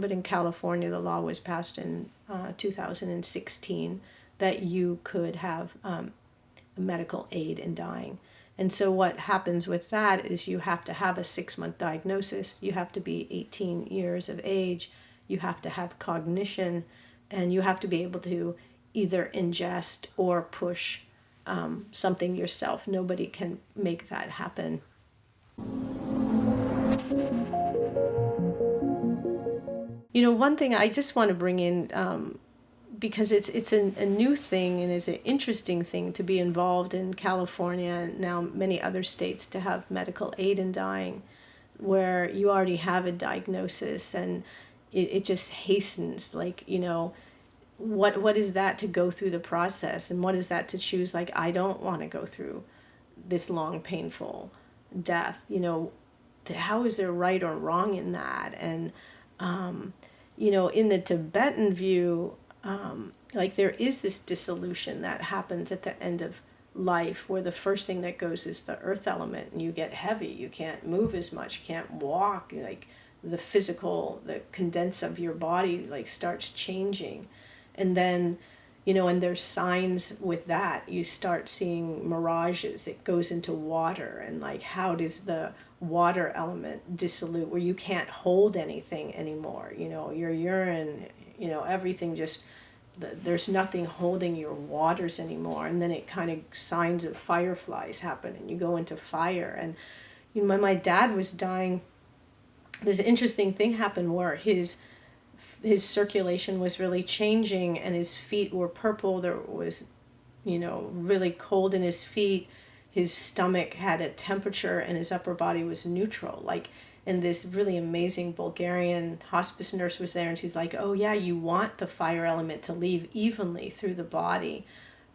But in California, the law was passed in 2016 that you could have medical aid in dying. And so what happens with that is you have to have a 6-month diagnosis, you have to be 18 years of age, you have to have cognition, and you have to be able to either ingest or push something yourself. Nobody can make that happen. You know, one thing I just want to bring in, because it's a new thing and it's an interesting thing to be involved in California and now many other states to have medical aid in dying, where you already have a diagnosis, and it just hastens, like, you know, what is that to go through the process, and what is that to choose, like, I don't want to go through this long painful death, you know, how is there right or wrong in that? And you know, in the Tibetan view, like, there is this dissolution that happens at the end of life, where the first thing that goes is the earth element, and you get heavy, you can't move as much, you can't walk, like the physical, the condense of your body like starts changing. And then, you know, and there's signs with that, you start seeing mirages, it goes into water, and like, how does the water element dissolute, where you can't hold anything anymore, you know, your urine, you know, everything just, there's nothing holding your waters anymore. And then it kind of, signs of fireflies happen, and you go into fire. And you know, when my dad was dying, this interesting thing happened where his circulation was really changing, and his feet were purple, there was, you know, really cold in his feet, his stomach had a temperature, and his upper body was neutral, like. And this really amazing Bulgarian hospice nurse was there, and she's like, oh yeah, you want the fire element to leave evenly through the body,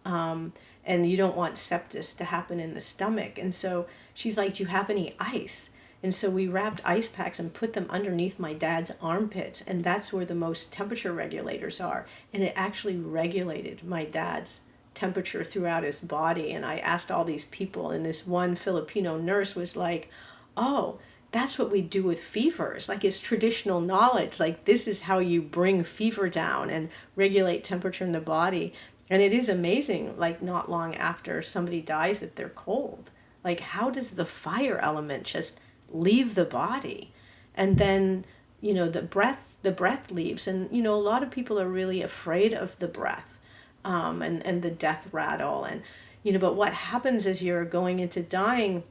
and you don't want sepsis to happen in the stomach. And so she's like, do you have any ice? And so we wrapped ice packs and put them underneath my dad's armpits, and that's where the most temperature regulators are. And it actually regulated my dad's temperature throughout his body. And I asked all these people, and this one Filipino nurse was like, oh, that's what we do with fevers. Like, it's traditional knowledge. Like, this is how you bring fever down and regulate temperature in the body. And it is amazing, like, not long after somebody dies, that they're cold. Like, how does the fire element just leave the body? And then, you know, the breath leaves. And, you know, a lot of people are really afraid of the breath, and the death rattle. And, you know, but what happens as you're going into dying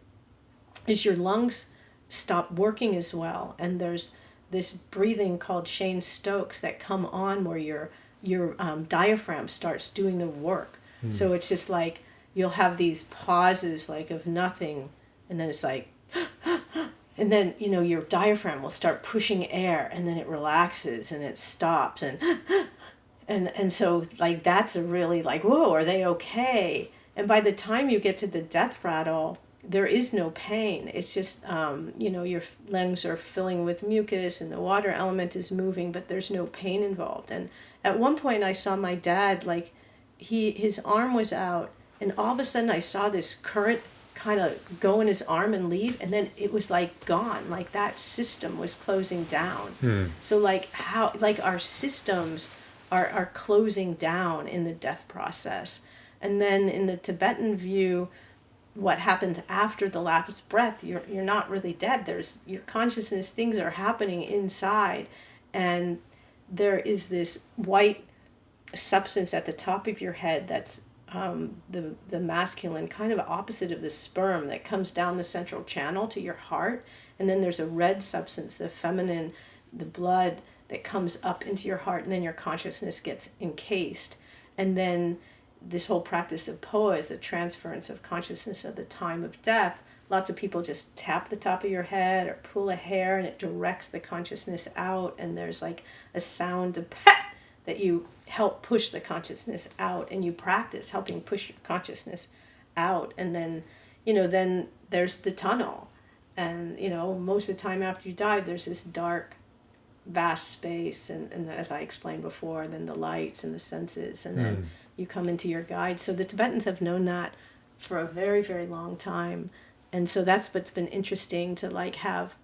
is your lungs stop working as well, and there's this breathing called Shane Stokes that come on, where your diaphragm starts doing the work. So it's just like, you'll have these pauses like of nothing, and then it's like and then, you know, your diaphragm will start pushing air, and then it relaxes and it stops, and so, like, that's a really, like, whoa, are they okay? And by the time you get to the death rattle, there is no pain. It's just, you know, your lungs are filling with mucus, and the water element is moving, but there's no pain involved. And at one point I saw my dad, like, his arm was out, and all of a sudden I saw this current kind of go in his arm and leave, and then it was like gone, like that system was closing down. So like, how, like, our systems are closing down in the death process. And then in the Tibetan view, what happens after the last breath, you're not really dead. There's your consciousness, things are happening inside, and there is this white substance at the top of your head that's the masculine, kind of opposite of the sperm, that comes down the central channel to your heart. And then there's a red substance, the feminine, the blood, that comes up into your heart, and then your consciousness gets encased. And then this whole practice of POA is a transference of consciousness at the time of death. Lots of people just tap the top of your head or pull a hair, and it directs the consciousness out, and there's like a sound of pet that you help push the consciousness out, and you practice helping push your consciousness out. And then, you know, then there's the tunnel. And, you know, most of the time after you die, there's this dark, vast space, and as I explained before, then the lights and the senses, and then you come into your guide. So the Tibetans have known that for a very, very long time. And so that's what's been interesting, to like have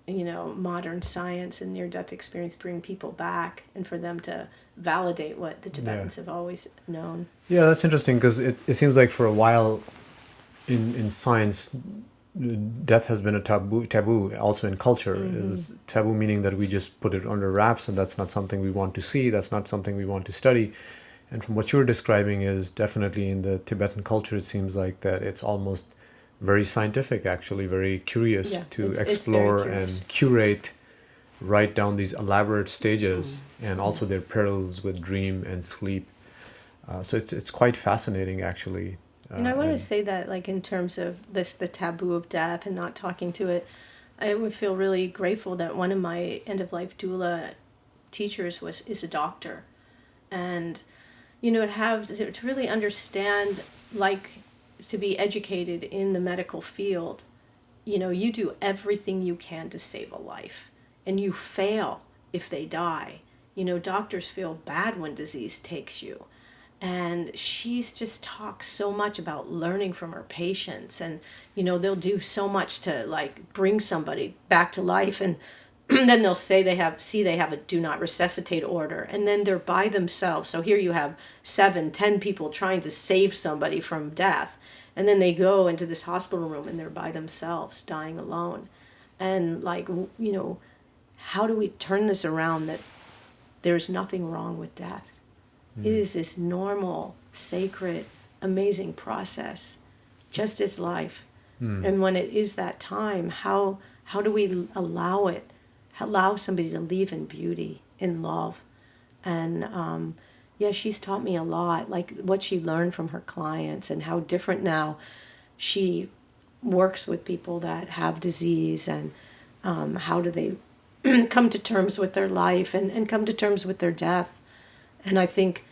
modern science and near-death experience bring people back, and for them to validate what the Tibetans have always known. Yeah, that's interesting because it seems like for a while in science, death has been a taboo also in culture. Is taboo meaning that we just put it under wraps and that's not something we want to see, that's not something we want to study. And from what you're describing is definitely in the Tibetan culture, it seems like that it's almost very scientific, actually, very curious to explore and curate, write down these elaborate stages and also their parallels with dream and sleep. So it's quite fascinating, actually. And I want to say that, like, in terms of the taboo of death and not talking to it, I would feel really grateful that one of my end-of-life doula teachers is a doctor. And, to really understand, like, to be educated in the medical field, you do everything you can to save a life. And you fail if they die. Doctors feel bad when disease takes you. And she's just talks so much about learning from her patients, and they'll do so much to, like, bring somebody back to life, and then they'll say they have a do not resuscitate order, and then they're by themselves. So here you have 7-10 people trying to save somebody from death, and then they go into this hospital room and they're by themselves, dying alone. And, like, how do we turn this around, that there's nothing wrong with death? It is this normal, sacred, amazing process, just as life. And when it is that time, how do we allow somebody to live in beauty, in love? And she's taught me a lot, like what she learned from her clients and how different now she works with people that have disease, and how do they come to terms with their life and come to terms with their death. And I think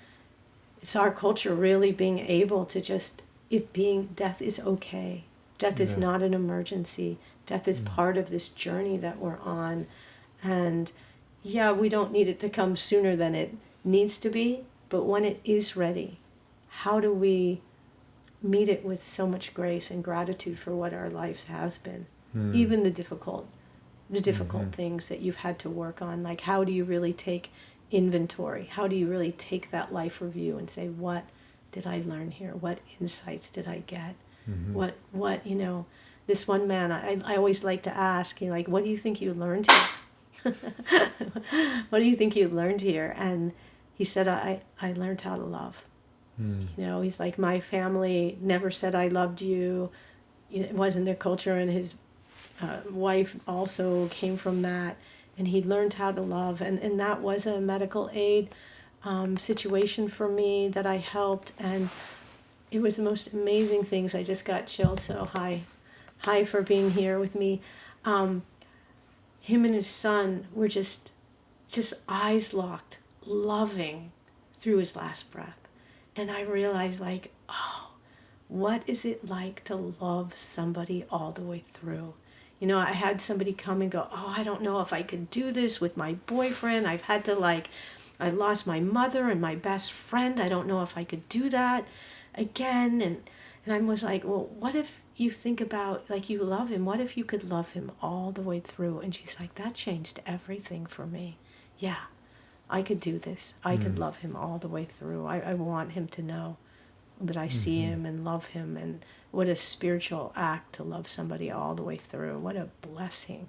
it's our culture really being able to death is okay. Death is not an emergency. Death is part of this journey that we're on. And we don't need it to come sooner than it needs to be, but when it is ready, how do we meet it with so much grace and gratitude for what our lives has been? Even the difficult things that you've had to work on. Like, how do you really take inventory? How do you really take that life review and say, what did I learn here? What insights did I get? What this one man, I always like to ask, like, what do you think you learned here? What do you think you learned here? And he said, I learned how to love. He's like, my family never said I loved you. It wasn't their culture, and his wife also came from that. And he learned how to love. And that was a medical aid situation for me that I helped. And it was the most amazing things. I just got chills. So hi for being here with me. Him and his son were just eyes locked, loving through his last breath. And I realized, like, what is it like to love somebody all the way through? I had somebody come and go, I don't know if I could do this with my boyfriend. I've had to, I lost my mother and my best friend. I don't know if I could do that again. And I was like, well, what if you think about, like, you love him? What if you could love him all the way through? And she's like, that changed everything for me. Yeah, I could do this. I could love him all the way through. I want him to know that I see him and love him. And what a spiritual act to love somebody all the way through. What a blessing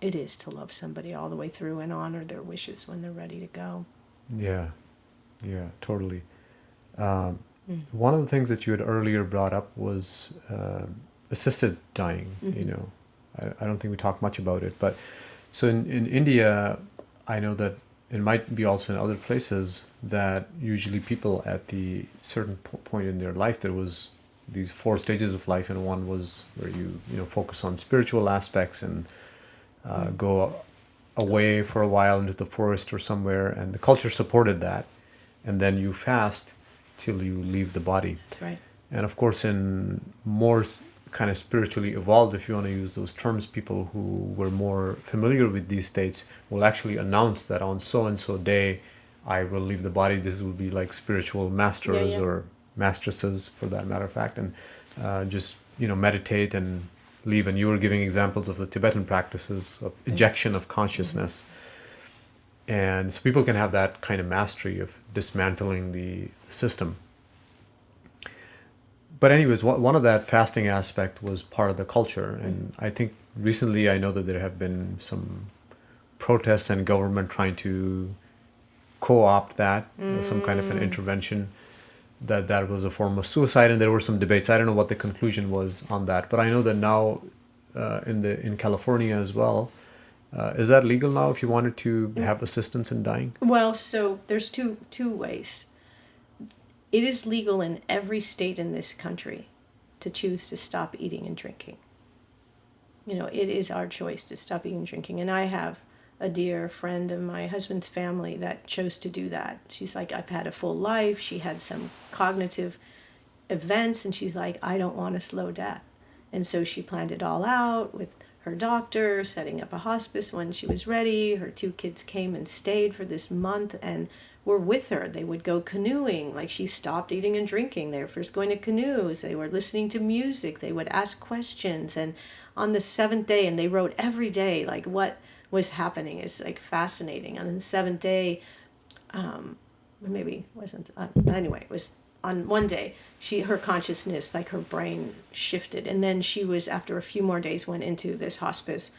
it is to love somebody all the way through and honor their wishes when they're ready to go. Yeah, totally. One of the things that you had earlier brought up was assisted dying. I don't think we talked much about it, but so in India, I know that it might be also in other places that usually people at the certain point in their life, there was these 4 stages of life, and one was where you focus on spiritual aspects and go away for a while into the forest or somewhere, and the culture supported that, and then you fast till you leave the body. That's right. And of course, in more kind of spiritually evolved, if you want to use those terms, people who were more familiar with these states will actually announce that on so-and-so day, I will leave the body. This will be like spiritual masters or mastresses, for that matter of fact, and just meditate and leave. And you were giving examples of the Tibetan practices of ejection of consciousness. And so people can have that kind of mastery of dismantling the system. But anyways, one of that fasting aspect was part of the culture. And I think recently I know that there have been some protests and government trying to co-opt that, some kind of an intervention, that was a form of suicide, and there were some debates. I don't know what the conclusion was on that, but I know that now in California as well, is that legal now if you wanted to have assistance in dying? Well, so there's two ways. It is legal in every state in this country to choose to stop eating and drinking. You know, it is our choice to stop eating and drinking. And I have a dear friend of my husband's family that chose to do that. She's like, I've had a full life. She had some cognitive events, and she's like, I don't want a slow death. And so she planned it all out with her doctor, setting up a hospice when she was ready. Her 2 kids came and stayed for this month and were with her. They would go canoeing. Like, she stopped eating and drinking. They were first going to canoes. They were listening to music. They would ask questions. And on the 7th day, and they wrote every day, like, what was happening. Is like fascinating. On the 7th day, maybe it wasn't, anyway, it was on one day, her consciousness, like her brain shifted. And then she was, after a few more days, went into this hospice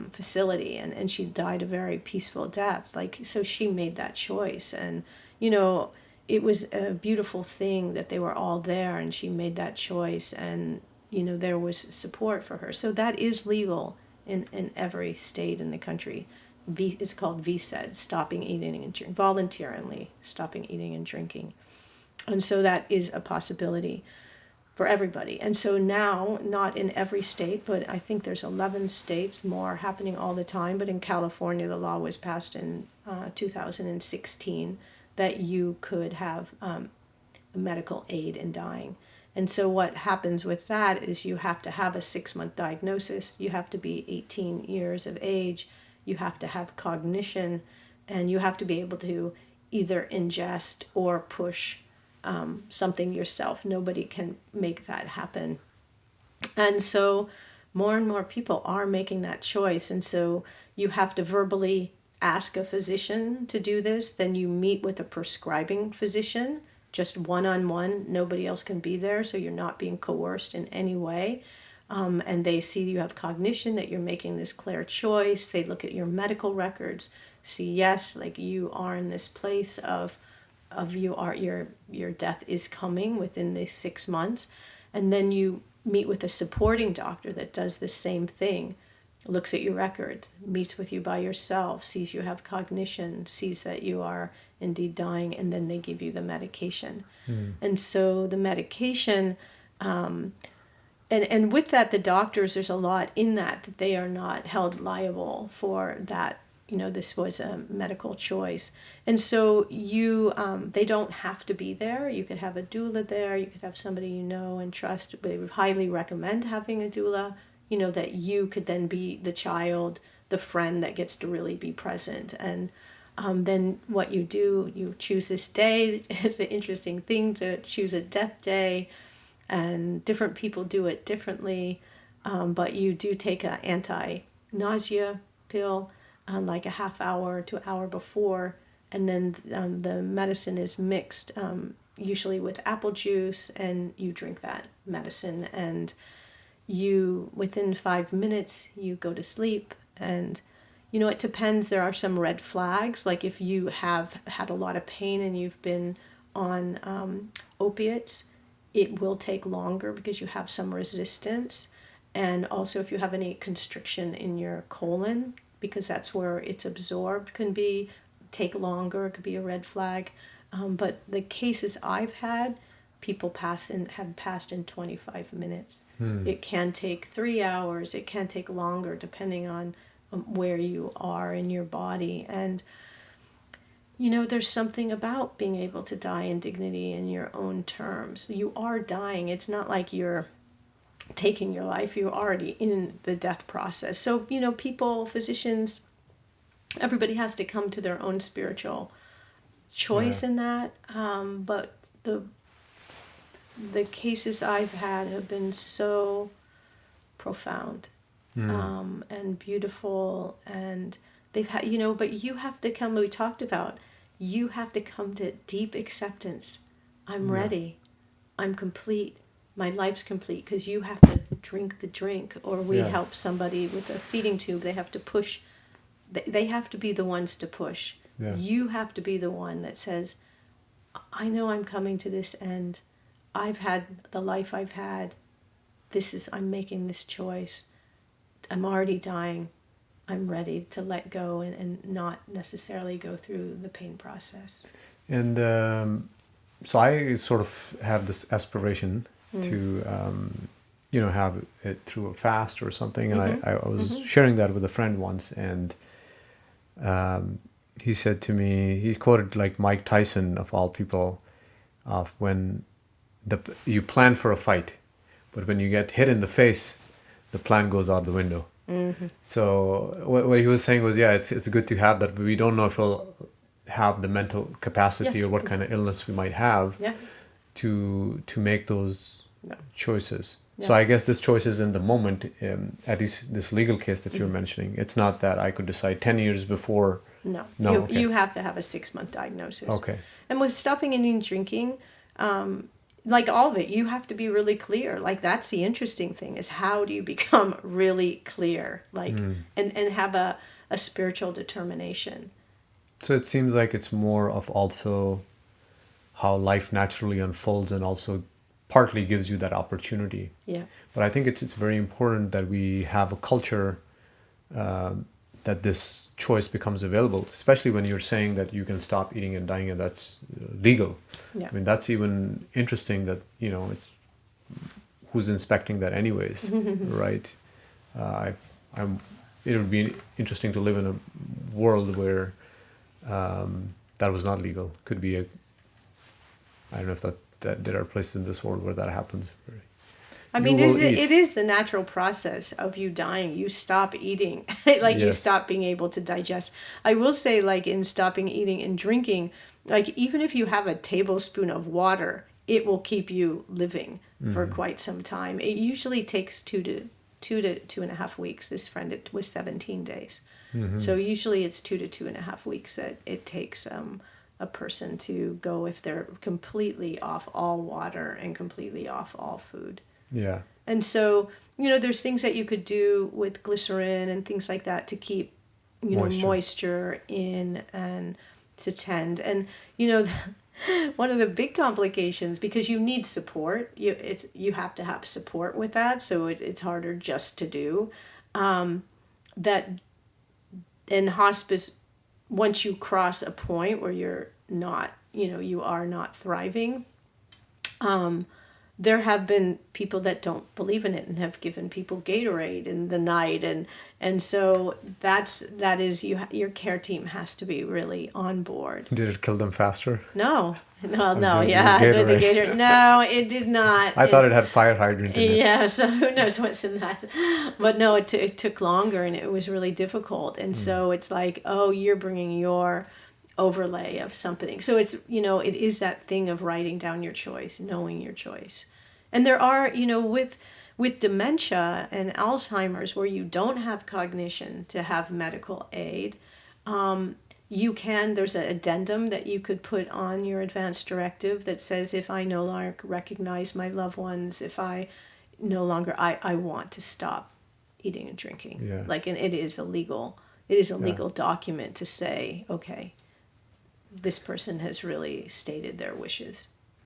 facility, and she died a very peaceful death. Like, so she made that choice. And, you know, it was a beautiful thing that they were all there, and she made that choice, and, you know, there was support for her. So that is legal in every state in the country. It's called VSED, stopping eating and drinking, voluntarily stopping eating and drinking. And so that is a possibility for everybody. And so now, not in every state, but I think there's 11 states, more happening all the time. But in California, the law was passed in 2016 that you could have medical aid in dying. And so what happens with that is you have to have a 6-month diagnosis, you have to be 18 years of age, you have to have cognition, and you have to be able to either ingest or push something yourself. Nobody can make that happen. And so more and more people are making that choice. And so you have to verbally ask a physician to do this. Then you meet with a prescribing physician, just one-on-one. Nobody else can be there, so you're not being coerced in any way. And they see you have cognition, that you're making this clear choice. They look at your medical records, see, yes, like you are in this place of your death is coming within these 6 months. And then you meet with a supporting doctor that does the same thing, looks at your records, meets with you by yourself, sees you have cognition, sees that you are indeed dying, and then they give you the medication. And so the medication, and with that, the doctors, there's a lot in that they are not held liable for that. You know, this was a medical choice. And so they don't have to be there. You could have a doula there. You could have somebody you know and trust. They would highly recommend having a doula, you know, that you could then be the child, the friend that gets to really be present. And then what you do, you choose this day. It's an interesting thing to choose a death day. And different people do it differently. But you do take an anti-nausea pill, like a half hour to an hour before, and then the medicine is mixed, usually with apple juice, and you drink that medicine, and within 5 minutes, you go to sleep. And, you know, it depends. There are some red flags, like if you have had a lot of pain and you've been on opiates, it will take longer because you have some resistance. And also if you have any constriction in your colon, because that's where it's absorbed, can take longer. It could be a red flag. But the cases I've had, people have passed in 25 minutes. It can take 3 hours. It can take longer depending on where you are in your body. And, you know, there's something about being able to die in dignity in your own terms. You are dying. It's not like you're taking your life. You're already in the death process. So, you know, people, physicians, everybody has to come to their own spiritual choice in that. But the cases I've had have been so profound, Mm. and beautiful, and they've had, but you have to come, we talked about, you have to come to deep acceptance. I'm Yeah. ready. I'm complete. My life's complete, because you have to drink the drink, or we Yeah. help somebody with a feeding tube. They have to push. They have to be the ones to push. Yeah. You have to be the one that says, I know I'm coming to this end. I've had the life I've had. I'm making this choice. I'm already dying. I'm ready to let go, and not necessarily go through the pain process. And so I sort of have this aspiration to, have it through a fast or something. And I was sharing that with a friend once, and he said to me, he quoted like Mike Tyson of all people, of when you plan for a fight, but when you get hit in the face, the plan goes out the window. So what he was saying was, yeah, it's good to have that, but we don't know if we'll have the mental capacity, Yeah. or what kind of illness we might have Yeah. to make those No. choices. Yeah. So I guess this choice is in the moment. At least this legal case that you're mentioning, it's not that I could decide 10 years before. No. No, You, okay. you have to have a 6-month diagnosis. Okay. And with stopping eating and drinking, like all of it, you have to be really clear. Like, that's the interesting thing, is how do you become really clear, like, and have a spiritual determination. So it seems like it's more of also how life naturally unfolds, and also partly gives you that opportunity. Yeah. But I think it's very important that we have a culture that this choice becomes available, especially when you're saying that you can stop eating and dying, and that's legal. Yeah. I mean, that's even interesting that, it's who's inspecting that anyways, right? It would be interesting to live in a world where that was not legal. Could be I don't know if that there are places in this world where that happens. I You mean, will it eat. is the natural process of you dying. You stop eating, like, you Yes. stop being able to digest. I will say, like, in stopping eating and drinking, like, even if you have a tablespoon of water, it will keep you living for quite some time. It usually takes 2 to 2.5 weeks. This friend, it was 17 days. So usually it's 2 to 2.5 weeks that it takes a person to go, if they're completely off all water and completely off all food. Yeah. And so, there's things that you could do with glycerin and things like that to keep, moisture in, and to tend. And, one of the big complications, because you need support, you have to have support with that. So it's harder just to do. That in hospice, once you cross a point where you're not, you are not thriving, there have been people that don't believe in it and have given people Gatorade in the night, and so that is your care team has to be really on board. Did it kill them faster? No, Or yeah, the Gatorade? Gatorade. No, it did not. I thought it had fire hydrant in it. Yeah, so who knows what's in that? But no, it took longer, and it was really difficult. And so it's like, oh, you're bringing your overlay of something. So it's, it is that thing of writing down your choice, knowing your choice. And there are, with dementia and Alzheimer's, where you don't have cognition to have medical aid, there's an addendum that you could put on your advance directive that says, if I no longer recognize my loved ones, if I no longer, I want to stop eating and drinking. Yeah. Like, and it is a legal document to say, okay, this person has really stated their wishes.